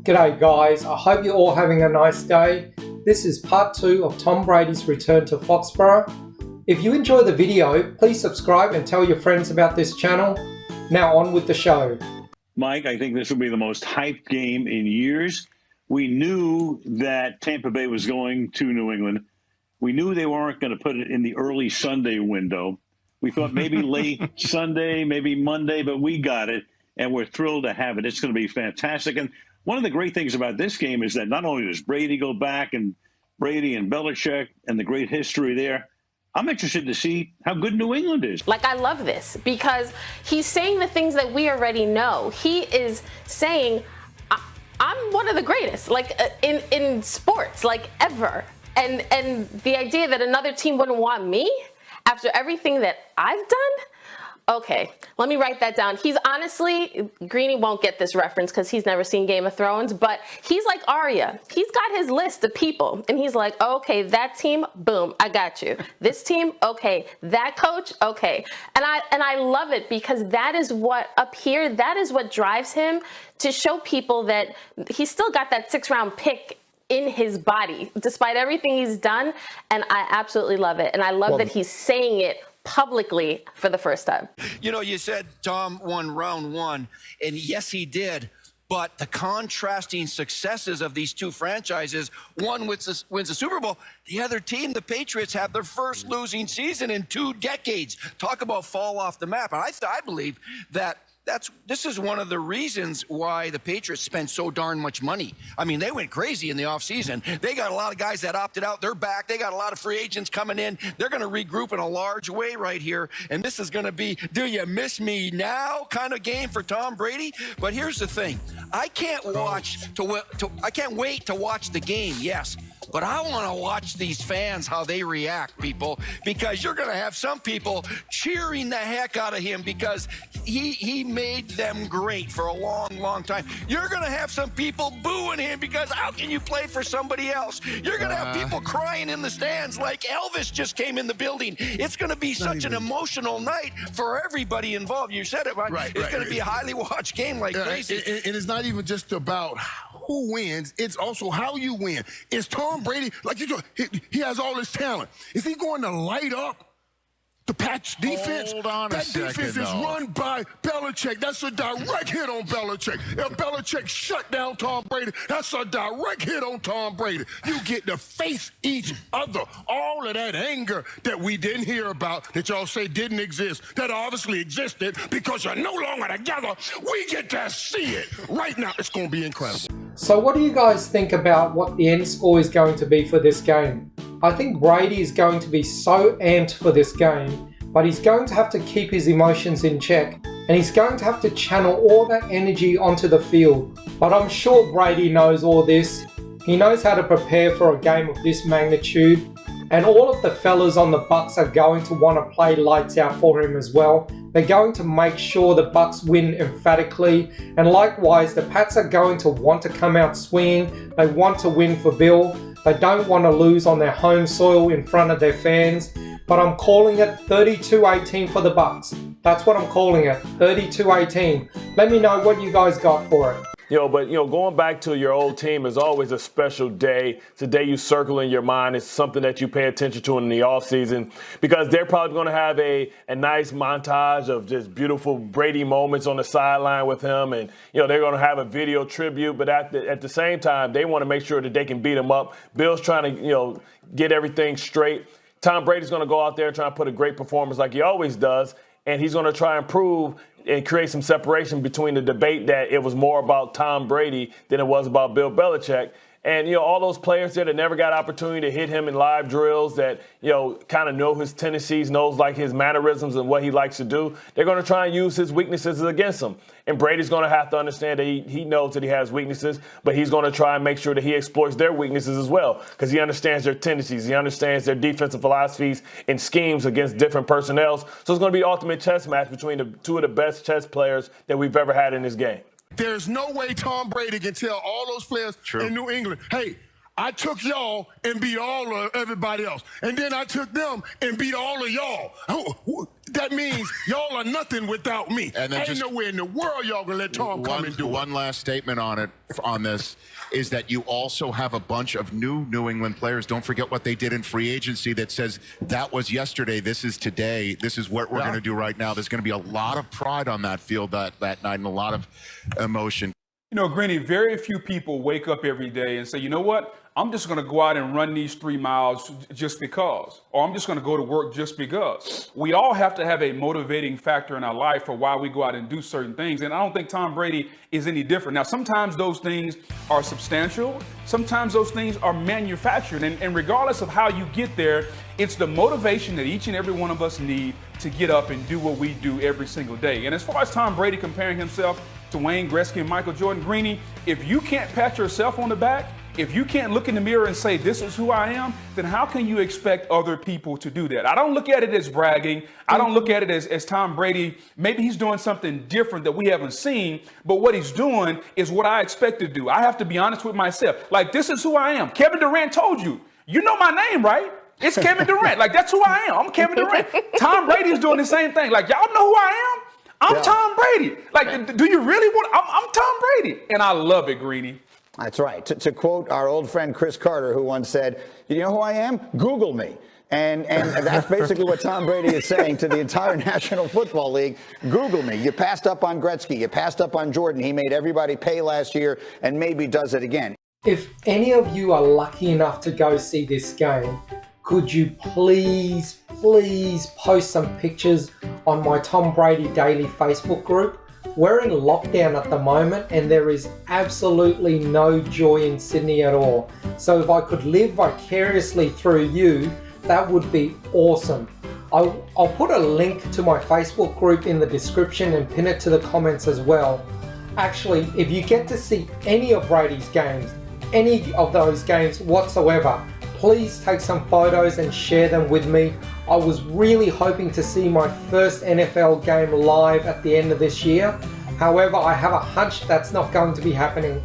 G'day guys, I hope you're all having a nice day. This is part 2 of Tom Brady's return to Foxboro. If you enjoy the video, please subscribe and tell your friends about this channel. Now on with the show. Mike, I think this will be the most hyped game in years. We knew that Tampa Bay was going to New England. We knew they weren't going to put it in the early Sunday window. We thought maybe late Sunday, maybe Monday, but we got it, and we're thrilled to have it. It's going to be fantastic. And one of the great things about this game is that not only does Brady go back, and Brady and Belichick and the great history there, I'm interested to see how good New England is. Like, I love this because he's saying the things that we already know. He is saying, I'm one of the greatest, like in sports, like ever. And the idea that another team wouldn't want me after everything that I've done? Okay, let me write that down. He's honestly, Greeny won't get this reference because he's never seen Game of Thrones, but he's like Arya. He's got his list of people, and he's like, okay, that team, boom, I got you. This team, okay. That coach, okay. And I love it because that is what, up here, that is what drives him to show people that he's still got that 6th-round pick in his body, despite everything he's done, and I absolutely love it. And I love that he's saying it publicly for the first time. You know, you said Tom won round one, and yes, he did. But the contrasting successes of these two franchises, one wins the Super Bowl, the other team, the Patriots, have their first losing season in 2 decades. Talk about fall off the map. And I believe that this is one of the reasons why the Patriots spend so darn much money. I mean, they went crazy in the offseason. They got a lot of guys that opted out. They're back. They got a lot of free agents coming in. They're going to regroup in a large way right here. And this is going to be, do you miss me now kind of game for Tom Brady? But here's the thing. I can't wait to watch the game, yes. But I want to watch these fans, how they react, people, because you're going to have some people cheering the heck out of him because he made them great for a long, long time. You're going to have some people booing him because how can you play for somebody else? You're going to have people crying in the stands like Elvis just came in the building. It's going to be such an emotional night for everybody involved. You said it, right? It's going to be a highly watched game like crazy. And it's not even just about who wins, it's also how you win. Is Tom Brady, like you said, he has all this talent. Is he going to light up the Pats defense? Hold on that defense is run by Belichick. That's a direct hit on Belichick. If Belichick shut down Tom Brady, that's a direct hit on Tom Brady. You get to face each other. All of that anger that we didn't hear about, that y'all say didn't exist, that obviously existed because you're no longer together. We get to see it. Right now, it's going to be incredible. So what do you guys think about what the end score is going to be for this game? I think Brady is going to be so amped for this game, but he's going to have to keep his emotions in check, and he's going to have to channel all that energy onto the field. But I'm sure Brady knows all this. He knows how to prepare for a game of this magnitude, and all of the fellas on the Bucs are going to want to play lights out for him as well. They're going to make sure the Bucs win emphatically, and likewise the Pats are going to want to come out swinging. They want to win for Bill. They don't want to lose on their home soil in front of their fans. But I'm calling it 32-18 for the Bucs. That's what I'm calling it, 32-18. Let me know what you guys got for it. Going back to your old team is always a special day. It's a day you circle in your mind. It's something that you pay attention to in the offseason because they're probably going to have a nice montage of just beautiful Brady moments on the sideline with him. And, they're going to have a video tribute. But at the same time, they want to make sure that they can beat him up. Bill's trying to, get everything straight. Tom Brady's going to go out there and try and put a great performance like he always does. And he's going to try and prove and create some separation between the debate that it was more about Tom Brady than it was about Bill Belichick. And, all those players there that never got opportunity to hit him in live drills that, kind of know his tendencies, knows like his mannerisms and what he likes to do, they're going to try and use his weaknesses against him. And Brady's going to have to understand that he knows that he has weaknesses, but he's going to try and make sure that he exploits their weaknesses as well because he understands their tendencies. He understands their defensive philosophies and schemes against different personnel. So it's going to be the ultimate chess match between the two of the best chess players that we've ever had in this game. There's no way Tom Brady can tell all those players in New England, hey, I took y'all and beat all of everybody else. And then I took them and beat all of y'all. That means y'all are nothing without me. And then ain't nowhere in the world y'all gonna let Tom come and do it. One last statement on this is that you also have a bunch of New England players. Don't forget what they did in free agency that says that was yesterday, this is today, this is what we're going to do right now. There's going to be a lot of pride on that field that night and a lot of emotion. You know, Greeny, very few people wake up every day and say, you know what, I'm just going to go out and run these 3 miles just because, or I'm just going to go to work just because. We all have to have a motivating factor in our life for why we go out and do certain things. And I don't think Tom Brady is any different. Now, sometimes those things are substantial. Sometimes those things are manufactured. And regardless of how you get there, it's the motivation that each and every one of us need to get up and do what we do every single day. And as far as Tom Brady comparing himself to Wayne Gretzky and Michael Jordan, Greeny, if you can't pat yourself on the back, if you can't look in the mirror and say, this is who I am, then how can you expect other people to do that? I don't look at it as bragging. I don't look at it as Tom Brady. Maybe he's doing something different that we haven't seen, but what he's doing is what I expect to do. I have to be honest with myself. Like, this is who I am. Kevin Durant told you, you know my name, right? It's Kevin Durant. Like, that's who I am. I'm Kevin Durant. Tom Brady is doing the same thing. Like, y'all know who I am? I'm Tom Brady. Like, do you really want? I'm Tom Brady, and I love it, Greeny. That's right. To quote our old friend Chris Carter, who once said, "You know who I am? Google me." And that's basically what Tom Brady is saying to the entire National Football League. Google me. You passed up on Gretzky. You passed up on Jordan. He made everybody pay last year, and maybe does it again. If any of you are lucky enough to go see this game, could you please post some pictures on my Tom Brady Daily Facebook group? We're in lockdown at the moment and there is absolutely no joy in Sydney at all. So if I could live vicariously through you, that would be awesome. I'll put a link to my Facebook group in the description and pin it to the comments as well. Actually, if you get to see any of Brady's games, any of those games whatsoever, please take some photos and share them with me. I was really hoping to see my first NFL game live at the end of this year. However, I have a hunch that's not going to be happening.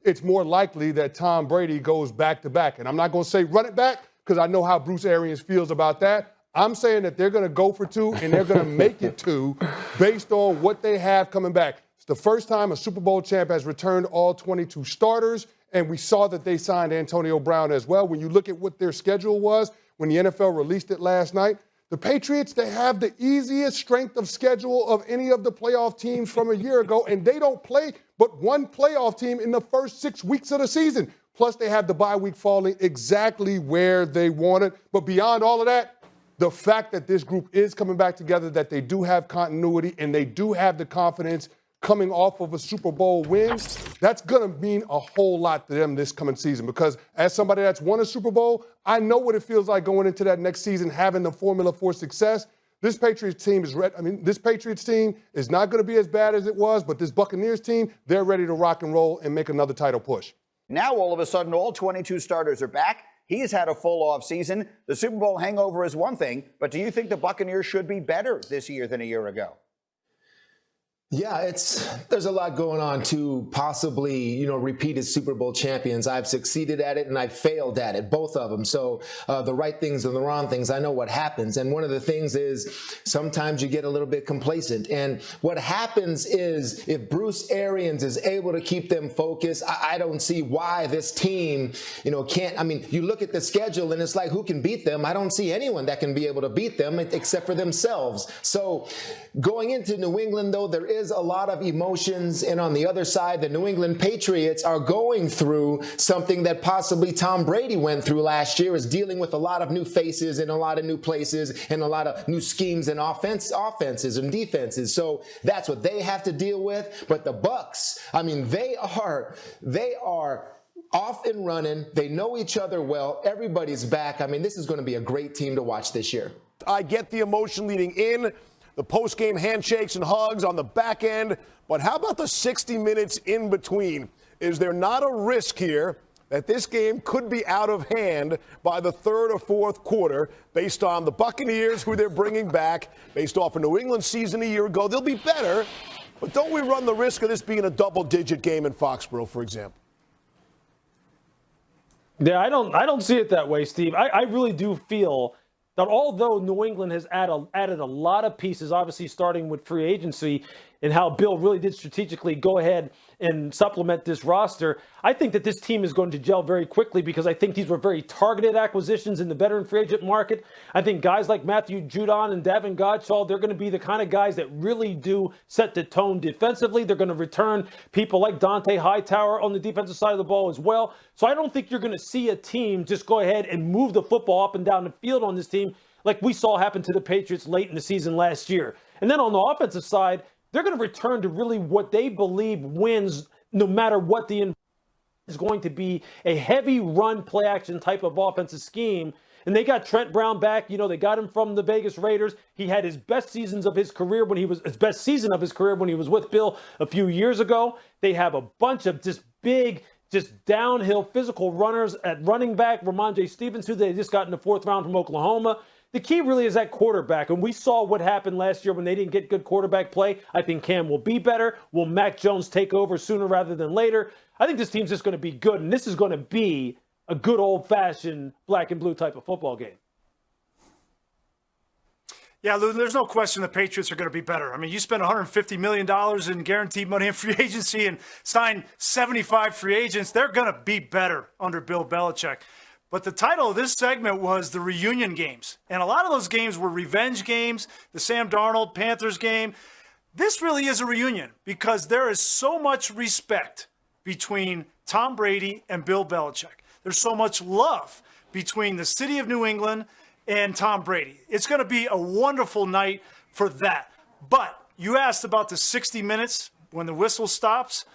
It's more likely that Tom Brady goes back-to-back. And I'm not going to say run it back because I know how Bruce Arians feels about that. I'm saying that they're going to go for 2 and they're going to make it 2 based on what they have coming back. It's the first time a Super Bowl champ has returned all 22 starters. And we saw that they signed Antonio Brown as well. When you look at what their schedule was, when the NFL released it last night, the Patriots, they have the easiest strength of schedule of any of the playoff teams from a year ago, and they don't play but one playoff team in the first 6 weeks of the season. Plus, they have the bye week falling exactly where they want it. But beyond all of that, the fact that this group is coming back together, that they do have continuity, and they do have the confidence coming off of a Super Bowl win, that's going to mean a whole lot to them this coming season. Because as somebody that's won a Super Bowl, I know what it feels like going into that next season, having the formula for success. This Patriots team is ready. This Patriots team is not going to be as bad as it was, but this Buccaneers team, they're ready to rock and roll and make another title push. Now, all of a sudden, all 22 starters are back. He's had a full off season. The Super Bowl hangover is one thing, but do you think the Buccaneers should be better this year than a year ago? Yeah, there's a lot going on to possibly, repeat as Super Bowl champions. I've succeeded at it and I've failed at it, both of them. So the right things and the wrong things, I know what happens. And one of the things is sometimes you get a little bit complacent. And what happens is if Bruce Arians is able to keep them focused, I don't see why this team, can't. You look at the schedule and it's like, who can beat them? I don't see anyone that can be able to beat them except for themselves. So going into New England, though, there is a lot of emotions, and on the other side, the New England Patriots are going through something that possibly Tom Brady went through last year, is dealing with a lot of new faces and a lot of new places and a lot of new schemes and offenses and defenses. So that's what they have to deal with. But the Bucs, they are off and running. They know each other well. Everybody's back. This is going to be a great team to watch this year. I get the emotion leading in, the post-game handshakes and hugs on the back end, but how about the 60 minutes in between? Is there not a risk here that this game could be out of hand by the third or fourth quarter based on the Buccaneers, who they're bringing back, based off a New England season a year ago? They'll be better, but don't we run the risk of this being a double-digit game in Foxboro, for example? Yeah, I don't see it that way, Steve. I really do feel that although New England has added a lot of pieces, obviously starting with free agency and how Bill really did strategically go ahead and supplement this roster, I think that this team is going to gel very quickly because I think these were very targeted acquisitions in the veteran free agent market. I think guys like Matthew Judon and Davin Godchall, they're going to be the kind of guys that really do set the tone defensively. They're going to return people like Dante Hightower on the defensive side of the ball as well. So I don't think you're going to see a team just go ahead and move the football up and down the field on this team like we saw happen to the Patriots late in the season last year. And then on the offensive side, they're going to return to really what they believe wins no matter what the environment is going to be, a heavy run play action type of offensive scheme. And they got Trent Brown back. You know, they got him from the Vegas Raiders. He had his best season of his career when he was with Bill a few years ago. They have a bunch of just big, just downhill physical runners at running back. Ramondre Stevens, who they just got in the 4th round from Oklahoma. The key really is that quarterback, and we saw what happened last year when they didn't get good quarterback play. I think Cam will be better. Will Mac Jones take over sooner rather than later? I think this team's just going to be good, and this is going to be a good old-fashioned black and blue type of football game. Yeah, Lou, there's no question the Patriots are going to be better. I mean, you spend $150 million in guaranteed money in free agency and sign 75 free agents. They're going to be better under Bill Belichick. But the title of this segment was the reunion games. And a lot of those games were revenge games, the Sam Darnold Panthers game. This really is a reunion because there is so much respect between Tom Brady and Bill Belichick. There's so much love between the city of New England and Tom Brady. It's going to be a wonderful night for that. But you asked about the 60 minutes when the whistle stops.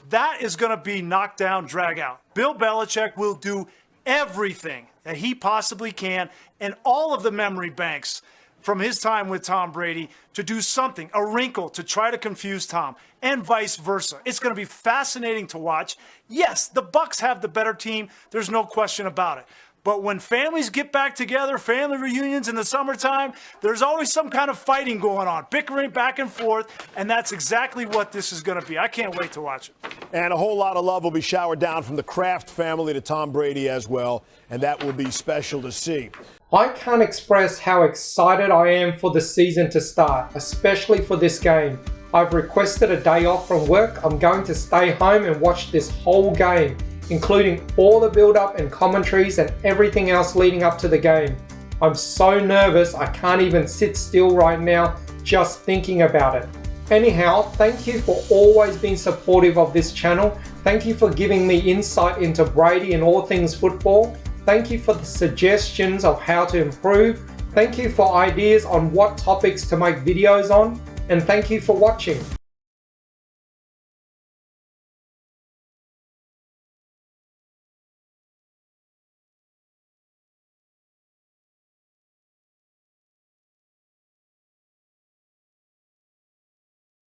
That is going to be knocked down, drag out. Bill Belichick will do everything that he possibly can and all of the memory banks from his time with Tom Brady to do something, a wrinkle to try to confuse Tom and vice versa. It's going to be fascinating to watch. Yes, the Bucs have the better team. There's no question about it. But when families get back together, family reunions in the summertime, there's always some kind of fighting going on, bickering back and forth, and that's exactly what this is going to be. I can't wait to watch it. And a whole lot of love will be showered down from the Kraft family to Tom Brady as well, and that will be special to see. I can't express how excited I am for the season to start, especially for this game. I've requested a day off from work. I'm going to stay home and watch this whole game, including all the build-up and commentaries and everything else leading up to the game. I'm so nervous I can't even sit still right now just thinking about it. Anyhow, thank you for always being supportive of this channel. Thank you for giving me insight into Brady and all things football. Thank you for the suggestions of how to improve. Thank you for ideas on what topics to make videos on. And thank you for watching.